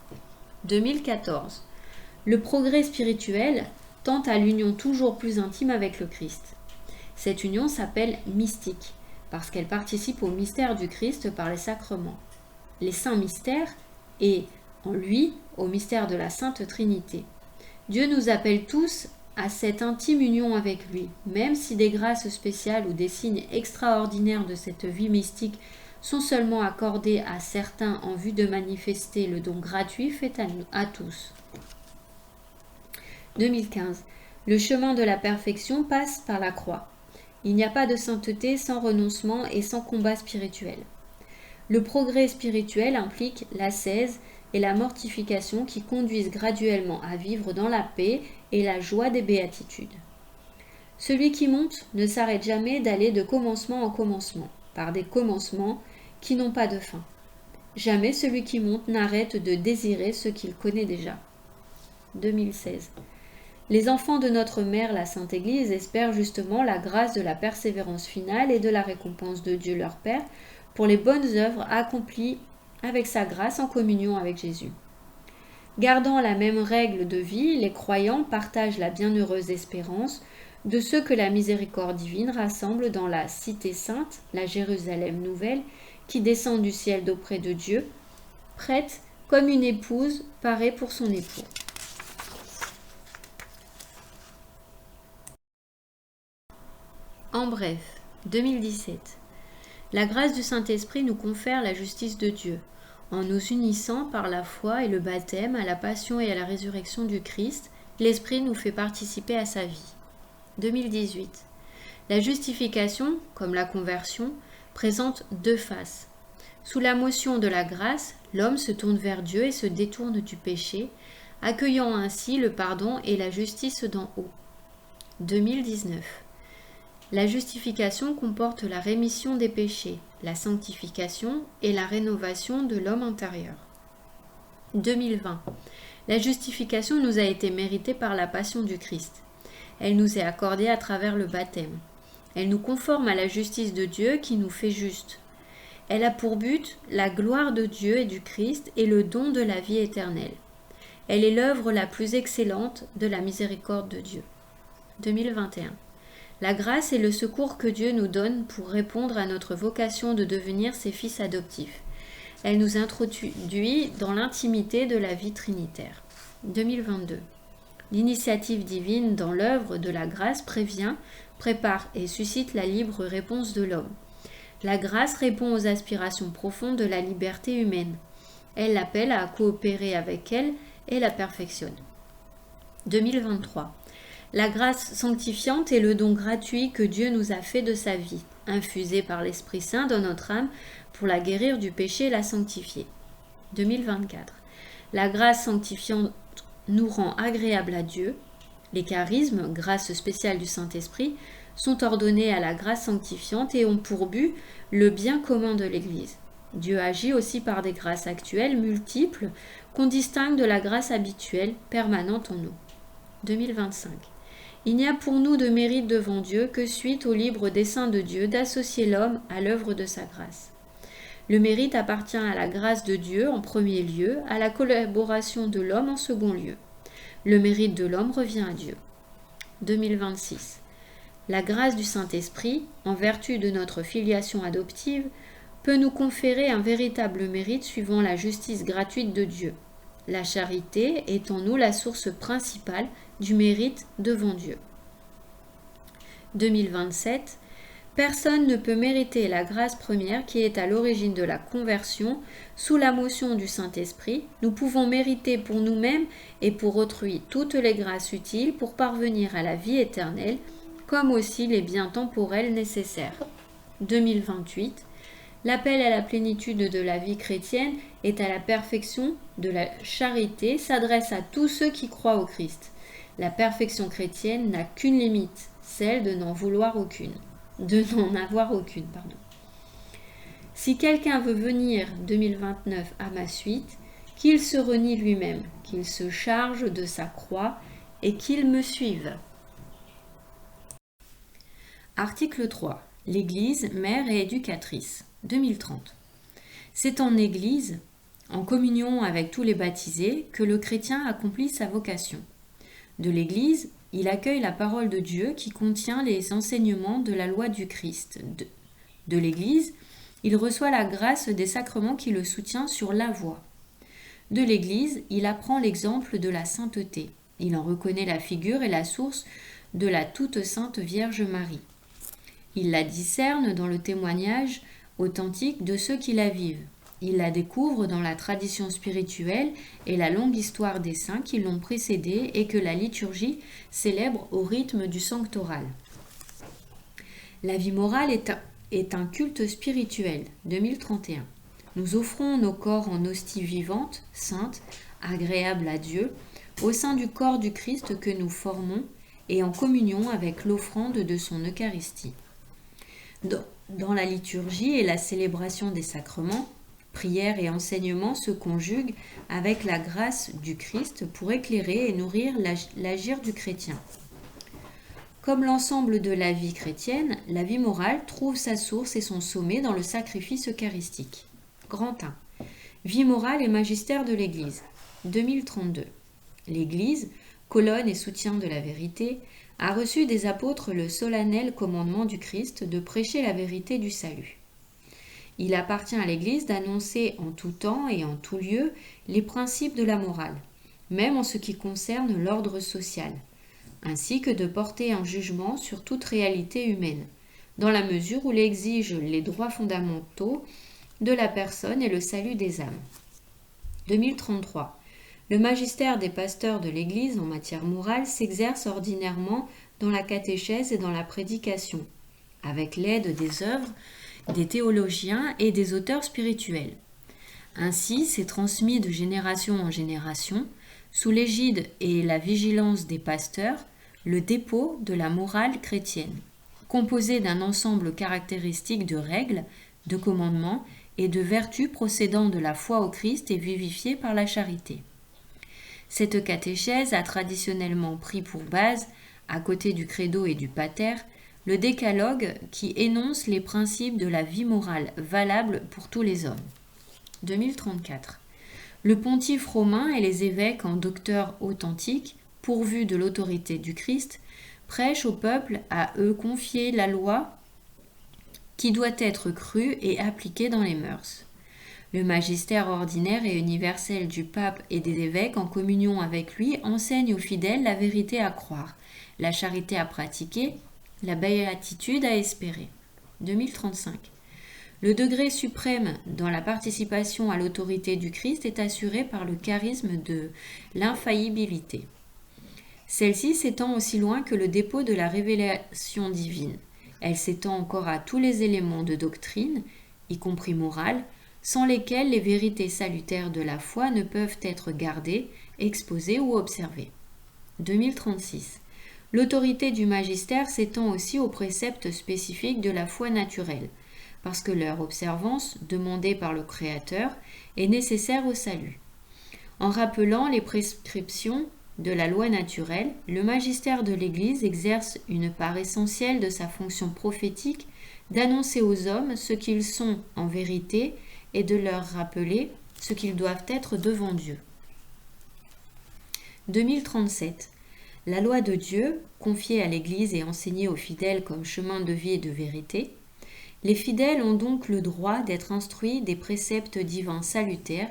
2014. Le progrès spirituel tend à l'union toujours plus intime avec le Christ. Cette union s'appelle mystique, parce qu'elle participe au mystère du Christ par les sacrements, les saints mystères et, en lui, au mystère de la Sainte Trinité. Dieu nous appelle tous à cette intime union avec lui, même si des grâces spéciales ou des signes extraordinaires de cette vie mystique sont seulement accordés à certains en vue de manifester le don gratuit fait à tous. 2015. Le chemin de la perfection passe par la croix. Il n'y a pas de sainteté sans renoncement et sans combat spirituel. Le progrès spirituel implique l'ascèse et la mortification qui conduisent graduellement à vivre dans la paix et la joie des béatitudes. Celui qui monte ne s'arrête jamais d'aller de commencement en commencement, par des commencements qui n'ont pas de fin. Jamais celui qui monte n'arrête de désirer ce qu'il connaît déjà. 2016. Les enfants de notre mère, la Sainte Église, espèrent justement la grâce de la persévérance finale et de la récompense de Dieu leur Père pour les bonnes œuvres accomplies avec sa grâce en communion avec Jésus. Gardant la même règle de vie, les croyants partagent la bienheureuse espérance de ceux que la miséricorde divine rassemble dans la cité sainte, la Jérusalem nouvelle, qui descend du ciel d'auprès de Dieu, prête comme une épouse parée pour son époux. En bref, 2017. La grâce du Saint-Esprit nous confère la justice de Dieu, en nous unissant par la foi et le baptême à la passion et à la résurrection du Christ, l'Esprit nous fait participer à sa vie. 2018. La justification, comme la conversion, présente deux faces. Sous la motion de la grâce, l'homme se tourne vers Dieu et se détourne du péché, accueillant ainsi le pardon et la justice d'en haut. 2019. La justification comporte la rémission des péchés, la sanctification et la rénovation de l'homme intérieur. 2020. La justification nous a été méritée par la passion du Christ. Elle nous est accordée à travers le baptême. Elle nous conforme à la justice de Dieu qui nous fait justes. Elle a pour but la gloire de Dieu et du Christ et le don de la vie éternelle. Elle est l'œuvre la plus excellente de la miséricorde de Dieu. 2021. La grâce est le secours que Dieu nous donne pour répondre à notre vocation de devenir ses fils adoptifs. Elle nous introduit dans l'intimité de la vie trinitaire. 2022. L'initiative divine dans l'œuvre de la grâce prévient, prépare et suscite la libre réponse de l'homme. La grâce répond aux aspirations profondes de la liberté humaine. Elle l'appelle à coopérer avec elle et la perfectionne. 2023. La grâce sanctifiante est le don gratuit que Dieu nous a fait de sa vie, infusé par l'Esprit Saint dans notre âme pour la guérir du péché et la sanctifier. 2024. La grâce sanctifiante nous rend agréable à Dieu. Les charismes, grâce spéciale du Saint-Esprit, sont ordonnés à la grâce sanctifiante et ont pour but le bien commun de l'Église. Dieu agit aussi par des grâces actuelles, multiples, qu'on distingue de la grâce habituelle, permanente en nous. 2025. Il n'y a pour nous de mérite devant Dieu que suite au libre dessein de Dieu d'associer l'homme à l'œuvre de sa grâce. Le mérite appartient à la grâce de Dieu en premier lieu, à la collaboration de l'homme en second lieu. Le mérite de l'homme revient à Dieu. 2026. La grâce du Saint-Esprit, en vertu de notre filiation adoptive, peut nous conférer un véritable mérite suivant la justice gratuite de Dieu. La charité est en nous la source principale du mérite devant Dieu. 2027. Personne ne peut mériter la grâce première qui est à l'origine de la conversion. Sous la motion du Saint-Esprit, nous pouvons mériter pour nous-mêmes et pour autrui toutes les grâces utiles pour parvenir à la vie éternelle, comme aussi les biens temporels nécessaires. 2028. L'appel à la plénitude de la vie chrétienne et à la perfection de la charité s'adresse à tous ceux qui croient au Christ. La perfection chrétienne n'a qu'une limite, celle de n'en avoir aucune. Si quelqu'un veut venir 2029 à ma suite, qu'il se renie lui-même, qu'il se charge de sa croix et qu'il me suive. Article 3. L'Église, mère et éducatrice. 2030. C'est en Église, en communion avec tous les baptisés, que le chrétien accomplit sa vocation. De l'Église, il accueille la parole de Dieu qui contient les enseignements de la loi du Christ. De l'Église, il reçoit la grâce des sacrements qui le soutient sur la voie. De l'Église, il apprend l'exemple de la sainteté. Il en reconnaît la figure et la source de la toute sainte Vierge Marie. Il la discerne dans le témoignage authentique de ceux qui la vivent. Il la découvre dans la tradition spirituelle et la longue histoire des saints qui l'ont précédée et que la liturgie célèbre au rythme du sanctoral. La vie morale est un culte spirituel. 2031. Nous offrons nos corps en hostie vivante, sainte, agréable à Dieu, au sein du corps du Christ que nous formons et en communion avec l'offrande de son Eucharistie. Dans la liturgie et la célébration des sacrements, prière et enseignement se conjuguent avec la grâce du Christ pour éclairer et nourrir l'agir du chrétien. Comme l'ensemble de la vie chrétienne, la vie morale trouve sa source et son sommet dans le sacrifice eucharistique. Grand 1. Vie morale et magistère de l'Église. 2032. L'Église, colonne et soutien de la vérité, a reçu des apôtres le solennel commandement du Christ de prêcher la vérité du salut. Il appartient à l'Église d'annoncer en tout temps et en tout lieu les principes de la morale, même en ce qui concerne l'ordre social, ainsi que de porter un jugement sur toute réalité humaine, dans la mesure où l'exigent les droits fondamentaux de la personne et le salut des âmes. 2033. Le magistère des pasteurs de l'Église en matière morale s'exerce ordinairement dans la catéchèse et dans la prédication, avec l'aide des œuvres des théologiens et des auteurs spirituels. Ainsi, c'est transmis de génération en génération, sous l'égide et la vigilance des pasteurs, le dépôt de la morale chrétienne, composé d'un ensemble caractéristique de règles, de commandements et de vertus procédant de la foi au Christ et vivifiées par la charité. Cette catéchèse a traditionnellement pris pour base, à côté du credo et du pater, le décalogue qui énonce les principes de la vie morale valables pour tous les hommes. 2034. Le pontife romain et les évêques en docteurs authentiques, pourvus de l'autorité du Christ, prêchent au peuple à eux confier la loi qui doit être crue et appliquée dans les mœurs. Le magistère ordinaire et universel du pape et des évêques en communion avec lui enseigne aux fidèles la vérité à croire, la charité à pratiquer, la béatitude à espérer. 2035. Le degré suprême dans la participation à l'autorité du Christ est assuré par le charisme de l'infaillibilité. Celle-ci s'étend aussi loin que le dépôt de la révélation divine. Elle s'étend encore à tous les éléments de doctrine, y compris morale, sans lesquels les vérités salutaires de la foi ne peuvent être gardées, exposées ou observées. 2036. L'autorité du magistère s'étend aussi aux préceptes spécifiques de la foi naturelle, parce que leur observance, demandée par le Créateur, est nécessaire au salut. En rappelant les prescriptions de la loi naturelle, le magistère de l'Église exerce une part essentielle de sa fonction prophétique d'annoncer aux hommes ce qu'ils sont en vérité et de leur rappeler ce qu'ils doivent être devant Dieu. 2037. La loi de Dieu, confiée à l'Église et enseignée aux fidèles comme chemin de vie et de vérité. Les fidèles ont donc le droit d'être instruits des préceptes divins salutaires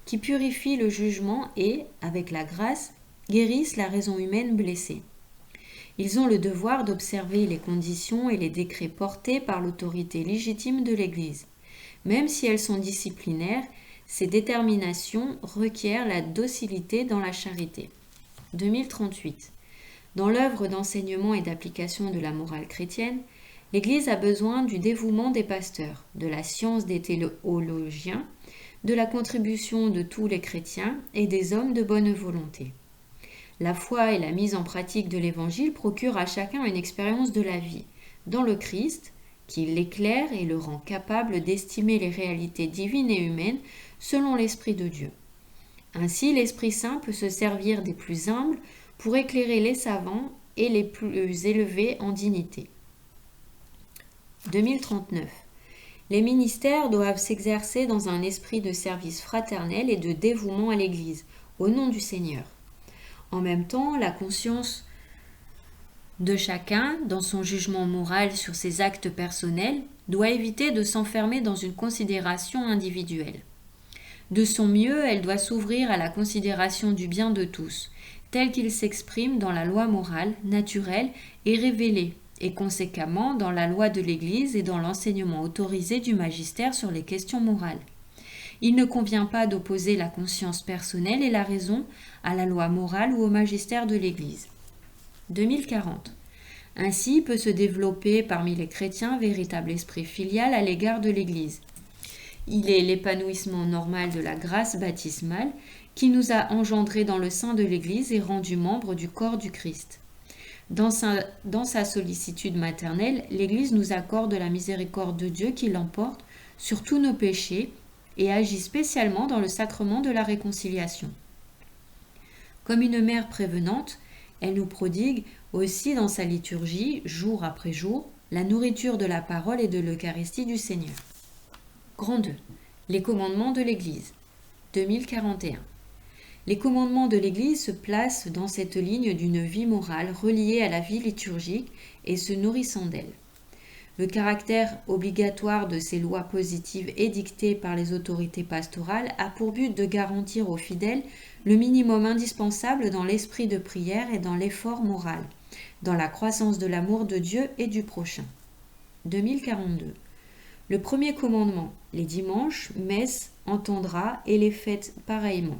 qui purifient le jugement et, avec la grâce, guérissent la raison humaine blessée. Ils ont le devoir d'observer les conditions et les décrets portés par l'autorité légitime de l'Église. Même si elles sont disciplinaires, ces déterminations requièrent la docilité dans la charité. 2038. Dans l'œuvre d'enseignement et d'application de la morale chrétienne, l'Église a besoin du dévouement des pasteurs, de la science des théologiens, de la contribution de tous les chrétiens et des hommes de bonne volonté. La foi et la mise en pratique de l'Évangile procurent à chacun une expérience de la vie, dans le Christ, qui l'éclaire et le rend capable d'estimer les réalités divines et humaines selon l'Esprit de Dieu. Ainsi, l'Esprit Saint peut se servir des plus humbles pour éclairer les savants et les plus élevés en dignité. 2039. Les ministères doivent s'exercer dans un esprit de service fraternel et de dévouement à l'Église, au nom du Seigneur. En même temps, la conscience de chacun, dans son jugement moral sur ses actes personnels, doit éviter de s'enfermer dans une considération individuelle. De son mieux, elle doit s'ouvrir à la considération du bien de tous, tel qu'il s'exprime dans la loi morale, naturelle et révélée, et conséquemment dans la loi de l'Église et dans l'enseignement autorisé du magistère sur les questions morales. Il ne convient pas d'opposer la conscience personnelle et la raison à la loi morale ou au magistère de l'Église. 2040. Ainsi peut se développer parmi les chrétiens un véritable esprit filial à l'égard de l'Église. Il est l'épanouissement normal de la grâce baptismale qui nous a engendrés dans le sein de l'Église et rendus membres du corps du Christ. Dans sa sollicitude maternelle, l'Église nous accorde la miséricorde de Dieu qui l'emporte sur tous nos péchés et agit spécialement dans le sacrement de la réconciliation. Comme une mère prévenante, elle nous prodigue aussi dans sa liturgie, jour après jour, la nourriture de la parole et de l'Eucharistie du Seigneur. Grand 2. Les commandements de l'Église. 2041. Les commandements de l'Église se placent dans cette ligne d'une vie morale reliée à la vie liturgique et se nourrissant d'elle. Le caractère obligatoire de ces lois positives édictées par les autorités pastorales a pour but de garantir aux fidèles le minimum indispensable dans l'esprit de prière et dans l'effort moral, dans la croissance de l'amour de Dieu et du prochain. 2042. Le premier commandement, les dimanches, messe, entendra et les fêtes pareillement.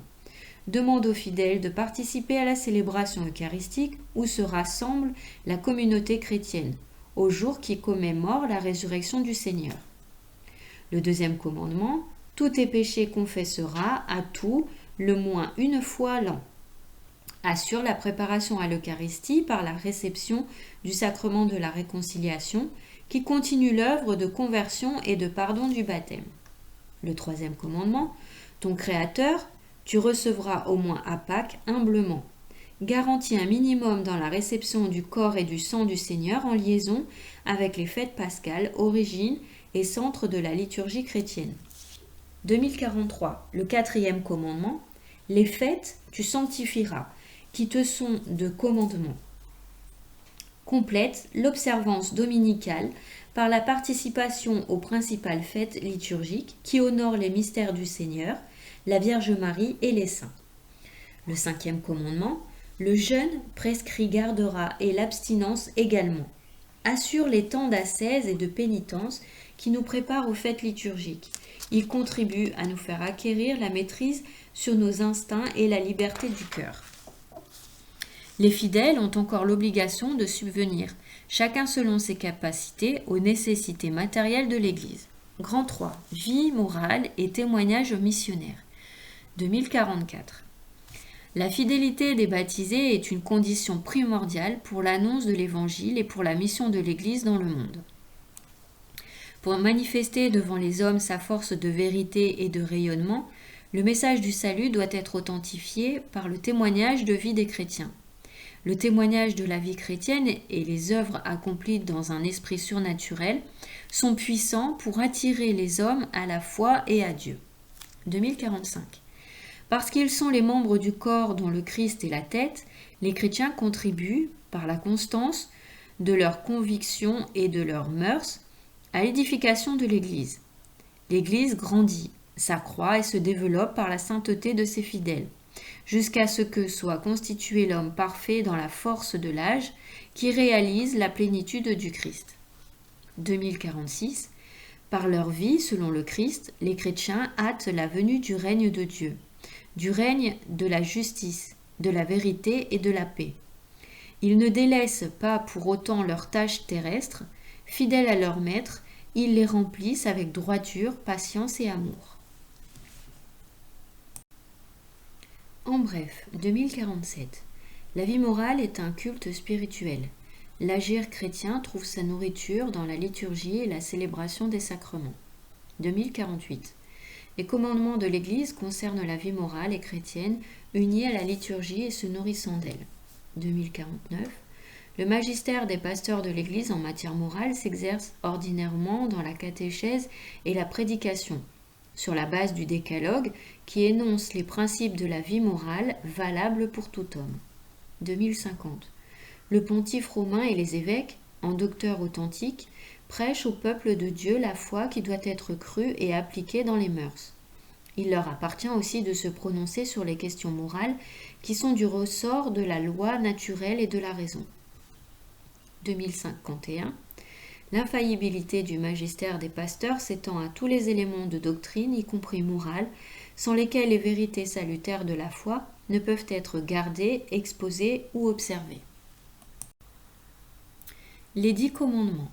Demande aux fidèles de participer à la célébration eucharistique où se rassemble la communauté chrétienne, au jour qui commémore la résurrection du Seigneur. Le deuxième commandement, tous tes péchés confessera à tout, le moins une fois l'an. Assure la préparation à l'Eucharistie par la réception du sacrement de la réconciliation qui continue l'œuvre de conversion et de pardon du baptême. Le troisième commandement, ton Créateur, tu recevras au moins à Pâques humblement. Garantit un minimum dans la réception du corps et du sang du Seigneur en liaison avec les fêtes pascales, origine et centre de la liturgie chrétienne. 2043. Le quatrième commandement, les fêtes tu sanctifieras, qui te sont de commandement. Complète l'observance dominicale par la participation aux principales fêtes liturgiques qui honorent les mystères du Seigneur, la Vierge Marie et les saints. Le cinquième commandement, le jeûne prescrit gardera et l'abstinence également. Assure les temps d'ascèse et de pénitence qui nous préparent aux fêtes liturgiques. Il contribue à nous faire acquérir la maîtrise sur nos instincts et la liberté du cœur. Les fidèles ont encore l'obligation de subvenir, chacun selon ses capacités, aux nécessités matérielles de l'Église. Grand 3. Vie morale et témoignage missionnaire. 2044. La fidélité des baptisés est une condition primordiale pour l'annonce de l'Évangile et pour la mission de l'Église dans le monde. Pour manifester devant les hommes sa force de vérité et de rayonnement, le message du salut doit être authentifié par le témoignage de vie des chrétiens. Le témoignage de la vie chrétienne et les œuvres accomplies dans un esprit surnaturel sont puissants pour attirer les hommes à la foi et à Dieu. 2045. Parce qu'ils sont les membres du corps dont le Christ est la tête, les chrétiens contribuent, par la constance de leurs convictions et de leurs mœurs, à l'édification de l'Église. L'Église grandit, s'accroît et se développe par la sainteté de ses fidèles, jusqu'à ce que soit constitué l'homme parfait dans la force de l'âge, qui réalise la plénitude du Christ. 2046. Par leur vie, selon le Christ, les chrétiens hâtent la venue du règne de Dieu, du règne de la justice, de la vérité et de la paix. Ils ne délaissent pas pour autant leurs tâches terrestres, fidèles à leur maître, ils les remplissent avec droiture, patience et amour. En bref, 2047. La vie morale est un culte spirituel. L'agir chrétien trouve sa nourriture dans la liturgie et la célébration des sacrements. 2048. Les commandements de l'Église concernent la vie morale et chrétienne, unie à la liturgie et se nourrissant d'elle. 2049. Le magistère des pasteurs de l'Église en matière morale s'exerce ordinairement dans la catéchèse et la prédication, sur la base du décalogue qui énonce les principes de la vie morale valables pour tout homme. 2050. Le pontife romain et les évêques, en docteurs authentiques, prêchent au peuple de Dieu la foi qui doit être crue et appliquée dans les mœurs. Il leur appartient aussi de se prononcer sur les questions morales qui sont du ressort de la loi naturelle et de la raison. 2051. L'infaillibilité du magistère des pasteurs s'étend à tous les éléments de doctrine, y compris morale, sans lesquels les vérités salutaires de la foi ne peuvent être gardées, exposées ou observées. Les 10 commandements.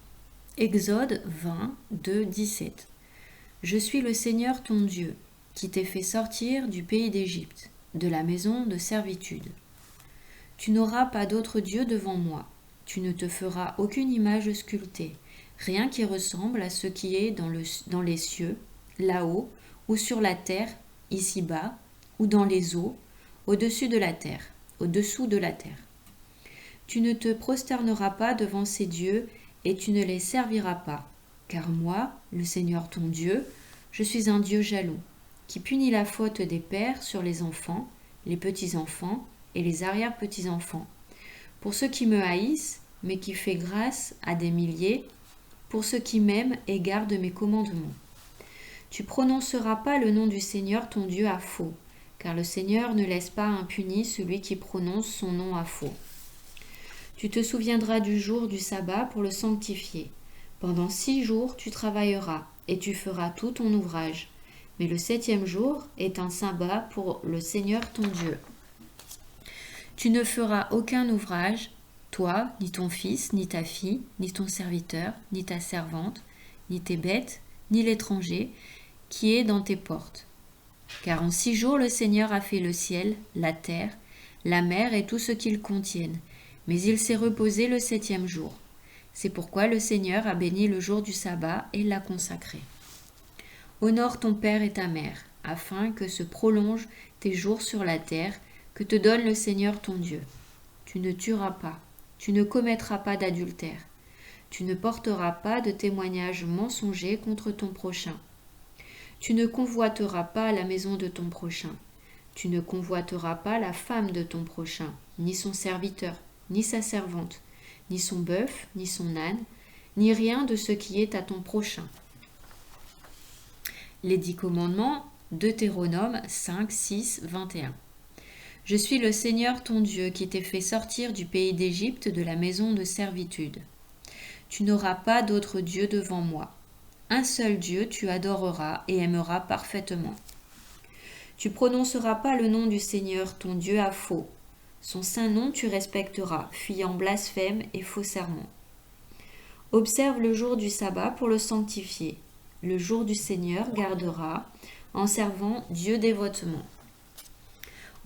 Exode 20, 2, 17. Je suis le Seigneur ton Dieu, qui t'ai fait sortir du pays d'Égypte, de la maison de servitude. Tu n'auras pas d'autre Dieu devant moi. Tu ne te feras aucune image sculptée, rien qui ressemble à ce qui est dans les cieux, là-haut, ou sur la terre, ici-bas, ou dans les eaux, au-dessus de la terre, au-dessous de la terre. Tu ne te prosterneras pas devant ces dieux, et tu ne les serviras pas, car moi, le Seigneur ton Dieu, je suis un Dieu jaloux, qui punit la faute des pères sur les enfants, les petits-enfants et les arrière-petits-enfants, pour ceux qui me haïssent, mais qui fait grâce à des milliers, pour ceux qui m'aiment et gardent mes commandements. Tu prononceras pas le nom du Seigneur ton Dieu à faux, car le Seigneur ne laisse pas impuni celui qui prononce son nom à faux. Tu te souviendras du jour du sabbat pour le sanctifier. Pendant 6 jours tu travailleras, et tu feras tout ton ouvrage. Mais le 7e jour est un sabbat pour le Seigneur ton Dieu. Tu ne feras aucun ouvrage, toi, ni ton fils, ni ta fille, ni ton serviteur, ni ta servante, ni tes bêtes, ni l'étranger, qui est dans tes portes. Car en 6 jours le Seigneur a fait le ciel, la terre, la mer et tout ce qu'ils contiennent, mais il s'est reposé le 7e jour. C'est pourquoi le Seigneur a béni le jour du sabbat et l'a consacré. Honore ton père et ta mère, afin que se prolongent tes jours sur la terre, que te donne le Seigneur ton Dieu. Tu ne tueras pas, tu ne commettras pas d'adultère, tu ne porteras pas de témoignage mensonger contre ton prochain. Tu ne convoiteras pas la maison de ton prochain, tu ne convoiteras pas la femme de ton prochain, ni son serviteur, ni sa servante, ni son bœuf, ni son âne, ni rien de ce qui est à ton prochain. Les 10 commandements, Deutéronome 5, 6, 21. Je suis le Seigneur ton Dieu qui t'ai fait sortir du pays d'Égypte de la maison de servitude. Tu n'auras pas d'autre Dieu devant moi. Un seul Dieu tu adoreras et aimeras parfaitement. Tu prononceras pas le nom du Seigneur ton Dieu à faux. Son saint nom tu respecteras, fuyant blasphème et faux serment. Observe le jour du sabbat pour le sanctifier. Le jour du Seigneur gardera, en servant Dieu dévotement.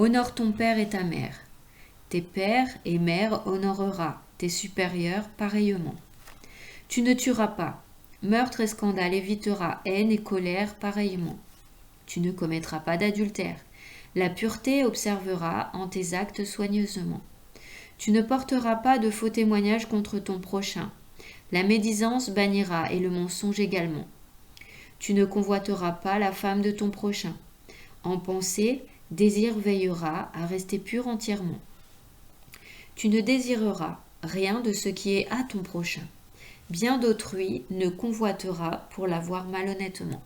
Honore ton père et ta mère. Tes pères et mères honoreras, tes supérieurs pareillement. Tu ne tueras pas. Meurtre et scandale évitera, haine et colère pareillement. Tu ne commettras pas d'adultère. La pureté observera en tes actes soigneusement. Tu ne porteras pas de faux témoignages contre ton prochain. La médisance bannira et le mensonge également. Tu ne convoiteras pas la femme de ton prochain. En pensée, désir veillera à rester pur entièrement. Tu ne désireras rien de ce qui est à ton prochain. Bien d'autrui ne convoitera pour l'avoir malhonnêtement.